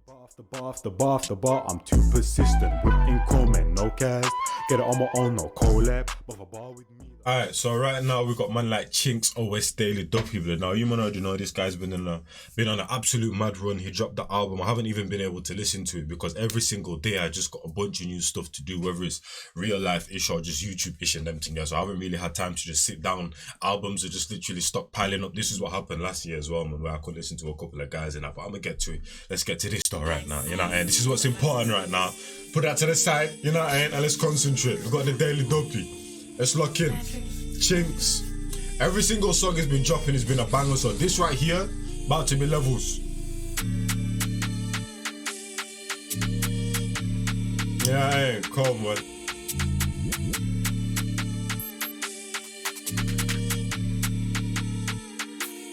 The bar, I'm too persistent with income, no cast. Get it on my own, no collab. But a bar with me. Alright, so right now we got man like Chinx, OS Daily, Duppy. Now you might already know this guy's been on an absolute mad run. He dropped the album. I haven't even been able to listen to it because every single day I just got a bunch of new stuff to do, whether it's real life ish or just YouTube ish and them things. So I haven't really had time to just sit down. Albums are just literally stockpiling up. This is what happened last year as well, man, where I could listen to a couple of guys and that. But I'm gonna get to it. Let's get to this though right now. You know, and this is what's important right now. Put that to the side, you know, and let's concentrate. We got the Daily Duppy. Let's lock in. Chinx. Every single song has been dropping, it's been a banger. So this right here, about to be levels. Yeah, hey, come on.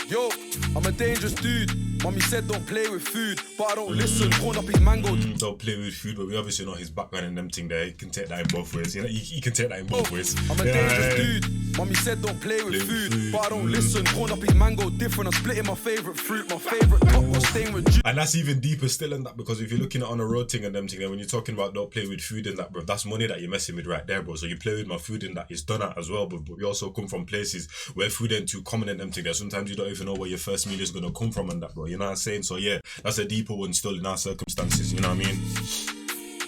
Yo, I'm a dangerous dude. Mommy said don't play with food, but I don't listen. Corn up his mango. Don't play with food, but we obviously know his background and them thing there. He can take that in both ways. You know, he can take that in both ways. I'm a dangerous dude. Mommy said don't play with food, but I don't listen. Corn up his mango different. I'm splitting my favourite fruit. My favourite top was staying with juice. And that's even deeper still in that, because if you're looking at on a road thing and them thing, then when you're talking about don't play with food and that, bro, that's money that you're messing with right there, bro. So you play with my food and that is done at as well, but we also come from places where food ain't too common and them thing there. Sometimes you don't even know where your first meal is gonna come from and that, bro. You know what I'm saying? So yeah, that's a deeper one still in our circumstances, you know what I mean?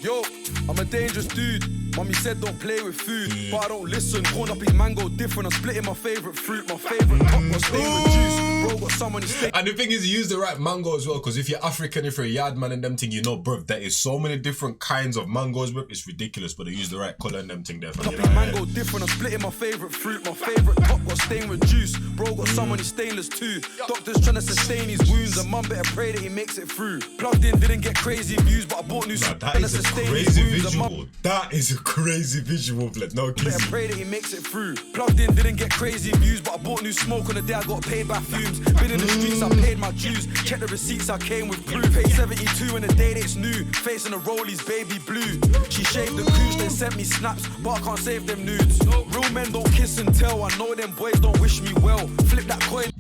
Yo, I'm a dangerous dude. Mommy said don't play with food, but I don't listen. Corn up his mango different. I'm splitting my favourite fruit. My favourite top was staying with juice. Bro, got someone who's staying. And the thing is, you use the right mango as well, because if you're African, if you're a yard man and them thing, you know, bro, there is so many different kinds of mangoes, bro. It's ridiculous, but they use the right colour and them thing there. Top his mango different. I'm splitting my favourite fruit. My favourite top got staying with juice. Bro, got someone who's stainless too. Doctors trying to sustain his wounds, and mum better pray that he makes it through. Plugged in, didn't get crazy views, but I bought new stuff. That is a crazy visual. That is a crazy visual, blood. No kidding. Better pray that he makes it through. Plugged in, didn't get crazy views, but I bought new smoke on the day I got paid by fumes. Been in the streets, I paid my dues. Check the receipts, I came with proof. Paid 72 in the day that's new. Facing the rollies, baby blue. She shaved the cooch, then sent me snaps, but I can't save them nudes. Real men don't kiss and tell. I know them boys don't wish me well. Flip that coin.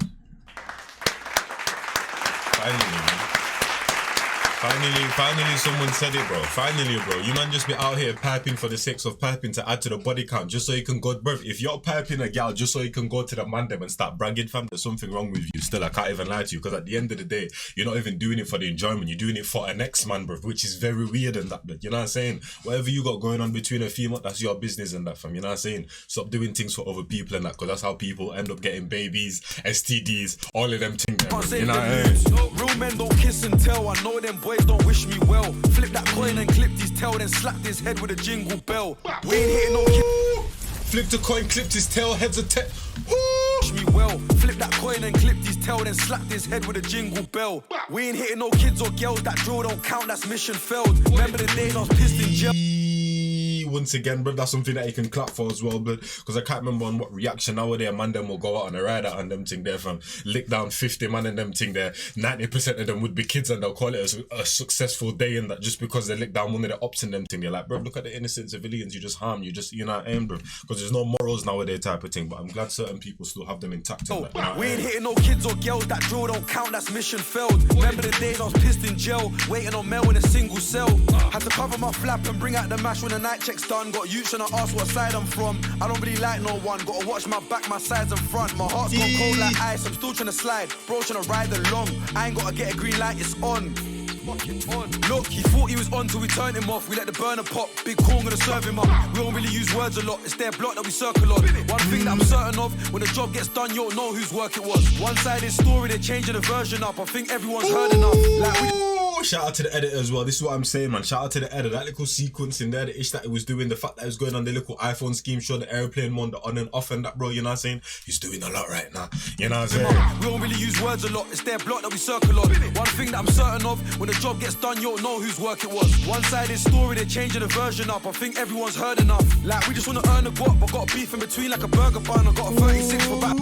Finally, someone said it, bro. Finally, bro. You man just be out here piping for the sake of piping to add to the body count, just so you can go, bro. If you're piping a gal just so you can go to the man them and start bragging, fam, there's something wrong with you. Still, I can't even lie to you, because at the end of the day, you're not even doing it for the enjoyment. You're doing it for an ex-man, bro, which is very weird and that, you know what I'm saying? Whatever you got going on between a female, that's your business and that, fam. You know what I'm saying? Stop doing things for other people and that, because that's how people end up getting babies, STDs, all of them things. You know what I'm saying? Real men don't kiss and tell. I know them boys don't wish me well. Flip that coin and clipped his tail, then slapped his head with a jingle bell. We ain't hitting no kid. Flipped the coin, clipped his tail, heads a Wish me well. Flip that coin and clipped his tail, then slapped his head with a jingle bell. We ain't hitting no kids or girls. That drill don't count. That's mission failed. Remember the days I was pissed in jail. Once again, bro, that's something that you can clap for as well, but because I can't remember on what reaction nowadays a man them will go out on a ride out and them thing there, from lick down 50 man and them thing there, 90% of them would be kids and they'll call it a successful day, and that just because they lick down one of the ops and them thing, you're like, bro, look at the innocent civilians you just harm, you just, you know what I mean, bro, because there's no morals nowadays type of thing, but I'm glad certain people still have them intact. Oh, we ain't hitting no kids or girls. That drill don't count. That's mission failed. Remember the days I was pissed in jail, waiting on mail in a single cell. Had to cover my flap and bring out the mash when the night check's done. Got youths and I ask what side I'm from. I don't really like no one. Gotta watch my back, my sides and front. My heart's gone cold like ice. I'm still trying to slide. Bro trying to ride along. I ain't gotta get a green light. It's on. Look, he thought he was on till we turned him off. We let the burner pop. Big corn gonna serve him up. We don't really use words a lot. It's their block that we circle on. One thing that I'm certain of, when the job gets done, you don't know whose work it was. One-sided story, they're changing the version up. I think everyone's heard enough. Like shout out to the editor as well. This is what I'm saying, man. Shout out to the editor. That little sequence in there, the ish that he was doing, the fact that he was going on the little iPhone scheme show, the airplane mode, the on and off and that, bro, you know what I'm saying? He's doing a lot right now. You know what I'm saying? We don't really use words a lot. It's their block that we circle on. One thing that I'm certain of, when the job gets done, you don't know whose work it was. One-sided story, they're changing the version up. I think everyone's heard enough. Like, we just want to earn a guap, but got beef in between like a burger bun. I got a 36 for back.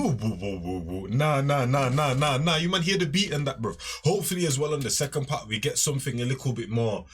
Nah. You man hear the beat and that, bro. Hopefully as well on the second part, we get something a little bit more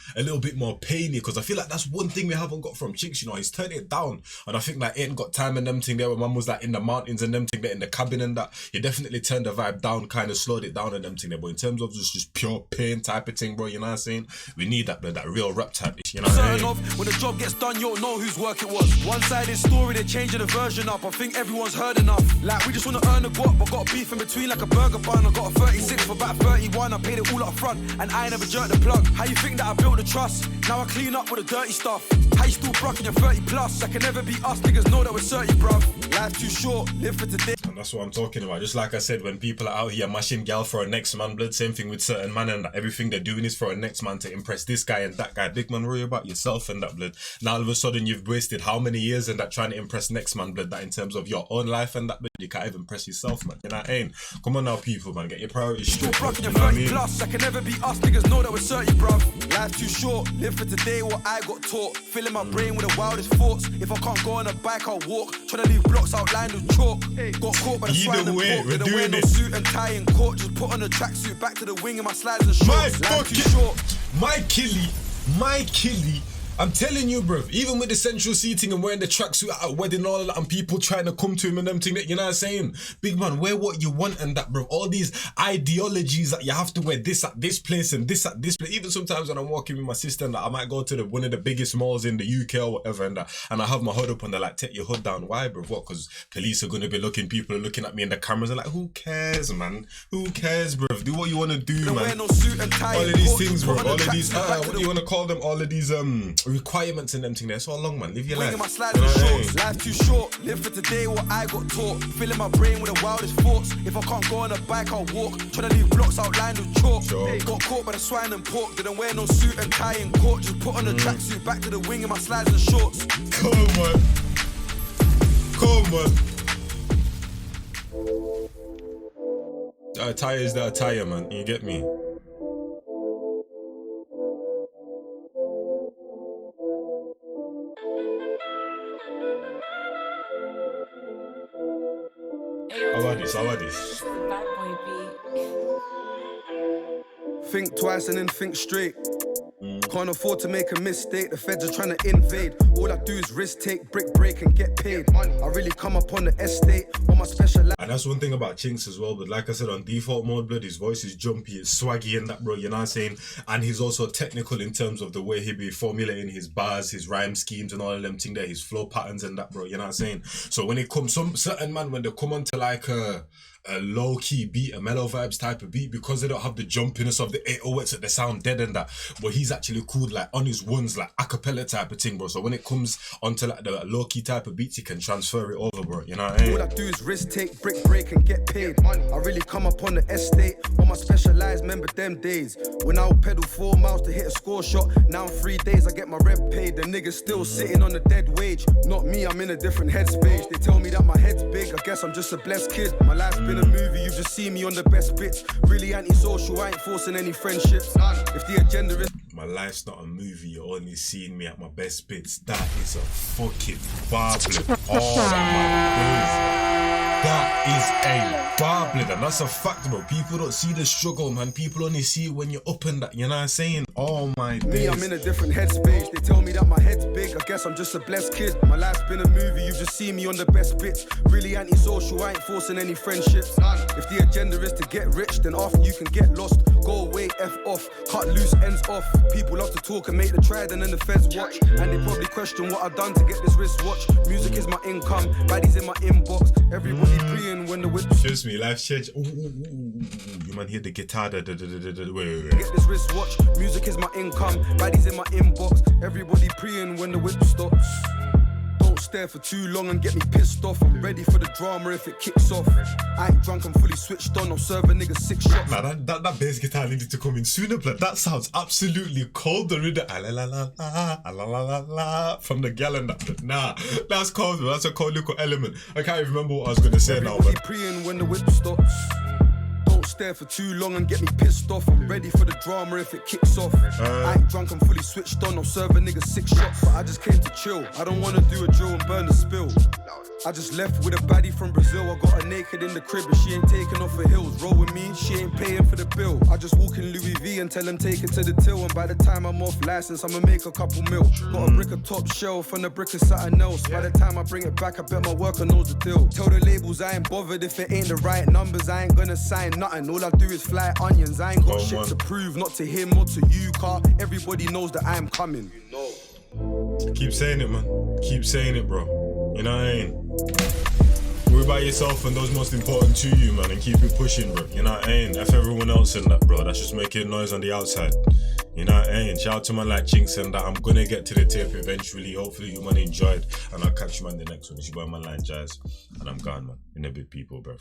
painy, because I feel like that's one thing we haven't got from Chinx, you know. He's turned it down, and I think like ain't got time and them thing there when man was like in the mountains and them thing there in the cabin and that. He definitely turned the vibe down, kind of slowed it down and them thing there. But in terms of just pure pain type of thing, bro, you know what I'm saying? We need that real rap type, you know what I mean? When the job gets done, you'll know whose work it was. One-sided story, they're changing the version up. I think everyone's heard enough. Like we just wanna earn a guap, but got a beef in between like a burger bun. I got a 36 for about 31. I paid it all up front, and I ain't never jerked the plug. How you think that I built the trust? Now I clean up with the dirty stuff. How you still brocking your 30 plus? That can never be us, niggas know that we're 30, bruv. Life's too short, live for today. And that's what I'm talking about. Just like I said, when people are out here mashing gal for a next man, blood, same thing with certain man, and that everything they're doing is for a next man to impress this guy and that guy. Big man, worry about yourself and that, blood. Now all of a sudden you've wasted how many years in that trying to impress next man, blood, that in terms of your own life and that, but you can't even impress yourself, man. You know what I mean? Come on now, people, man, get your priorities straight. Still brocking your 30 plus, that can never be us, niggas know that we're 30, bruv. Life's too short, live for today what I got taught. Filling my brain with the wildest thoughts. If I can't go on a bike, I'll walk. Trying to leave blocks outlined with chalk. Got caught by the swine and pork. Didn't wear no suit and tie in court. Just put on a tracksuit, back to the wing in my slides and shorts. Life's too short. My killie. I'm telling you, bruv, even with the central seating and wearing the tracksuit at a wedding and all of that, and people trying to come to him and them thing, you know what I'm saying? Big man, wear what you want and that, bruv. All these ideologies that you have to wear this at this place and this at this place. Even sometimes when I'm walking with my sister and that, I might go to one of the biggest malls in the UK or whatever and that, and I have my hood up and they're like, take your hood down. Why, bruv? What? Because police are going to be looking, people are looking at me and the cameras are like, who cares, man? Who cares, bruv? Do what you want to do, man. No suit and tie all of these things, bruv. All of these, what do you want to call them? All of these requirements and them thing there. So long, man. Live your life. My slides and shorts. Life's too short. Live for today what I got taught. Filling my brain with the wildest thoughts. If I can't go on a bike, I'll walk. Trying to leave blocks outlined with chalk. Got caught by the swine and pork. Didn't wear no suit and tie in court. Just put on a tracksuit, back to the wing in my slides and shorts. Come on. Attire is the attire, man. You get me? How about this? Bad boy beat. Think twice and then think straight. Can't afford to make a mistake. The feds are trying to invade. All I do is risk take, brick break and get paid. I really come up on the estate on my special. And that's one thing about Chinx as well. But like I said, on default mode, blood, his voice is jumpy, it's swaggy and that, bro. You know what I'm saying? And he's also technical in terms of the way he be formulating his bars, his rhyme schemes, and all of them thing there, his flow patterns and that, bro. You know what I'm saying? So when it comes, some certain man, when they come onto like a low-key beat, a mellow vibes type of beat, because they don't have the jumpiness of the 808s that they sound dead and that, but he's actually cool like on his ones, like a cappella type of thing, bro. So when it comes onto like the low-key type of beats, he can transfer it over, bro. You know what I mean? All I do is risk take, brick break and get paid. I really come up on the estate on my specialized, remember them days when I would pedal 4 miles to hit a score shot. Now in 3 days I get my rent paid. The niggas still sitting on the dead wage. Not me, I'm in a different headspace. They tell me that my head's big, I guess I'm just a blessed kid. My life's been a movie, you just see me on the best bits. Really antisocial, I ain't forcing any friendships. If the agenda is my life's not a movie, you're only seeing me at my best bits. That is a fucking barblet. Oh my days. That is a barblet, and that's a fact, bro. People don't see the struggle, man. People only see it when you're up and that, you know what I'm saying? Oh my days. Me, I'm in a different headspace. They tell me that my head's big, I guess I'm just a blessed kid. My life's been a movie, you just see me on the best bits. Really antisocial, I ain't forcing any friendships. If the agenda is to get rich, then after you can get lost. Go away, F off, cut loose, ends off. People love to talk and make the trade and then the feds watch. And they probably question what I've done to get this wristwatch. Music is my income, baddies in my inbox. Everybody preying when the whip. Excuse me, life change. You man hear the guitar. Wait. Get this wristwatch, music is my income, baddies in my inbox. Everybody preying when the whip stops. Don't stare for too long and get me pissed off. I'm ready for the drama if it kicks off. I ain't drunk, I'm fully switched on. I'll serve a nigga 6 shots. Man, that bass guitar needed to come in sooner, but that sounds absolutely cold. The rhythm, from the gal and that. Nah, that's cold, bro. That's a cold little element. I can't even remember what I was gonna say now, but preying when the whip stops. Don't stare for too long and get me pissed off. I'm ready for the drama if it kicks off. I ain't drunk, I'm fully switched on. I'll serve a nigga 6 shots, but I just came to chill. I don't wanna do a drill and burn the spill. I just left with a baddie from Brazil. I got her naked in the crib, but she ain't taking off her heels. Roll with me, she ain't paying for the bill. I just walk in Louis V and tell them take it to the till. And by the time I'm off license, I'ma make a couple mil. Got a brick of top shelf and a brick of something else. By the time I bring it back, I bet my worker knows the deal. Tell the labels I ain't bothered if it ain't the right numbers. I ain't gonna sign nothing. All I do is fly onions. I ain't got shit to prove, not to him or to you, car. Everybody knows that I'm coming. Keep saying it, man. Keep saying it, bro. You know what I mean? Worry about yourself and those most important to you, man, and keep it pushing, bro. You know what I mean? F everyone else in that, bro. That's just making noise on the outside. You know what I mean? Shout out to man like Chinx and that. I'm gonna get to the tape eventually. Hopefully you man enjoyed. And I'll catch you man the next one. It's your boy ManLykeNjies. And I'm gone, man. In a bit, people, bro.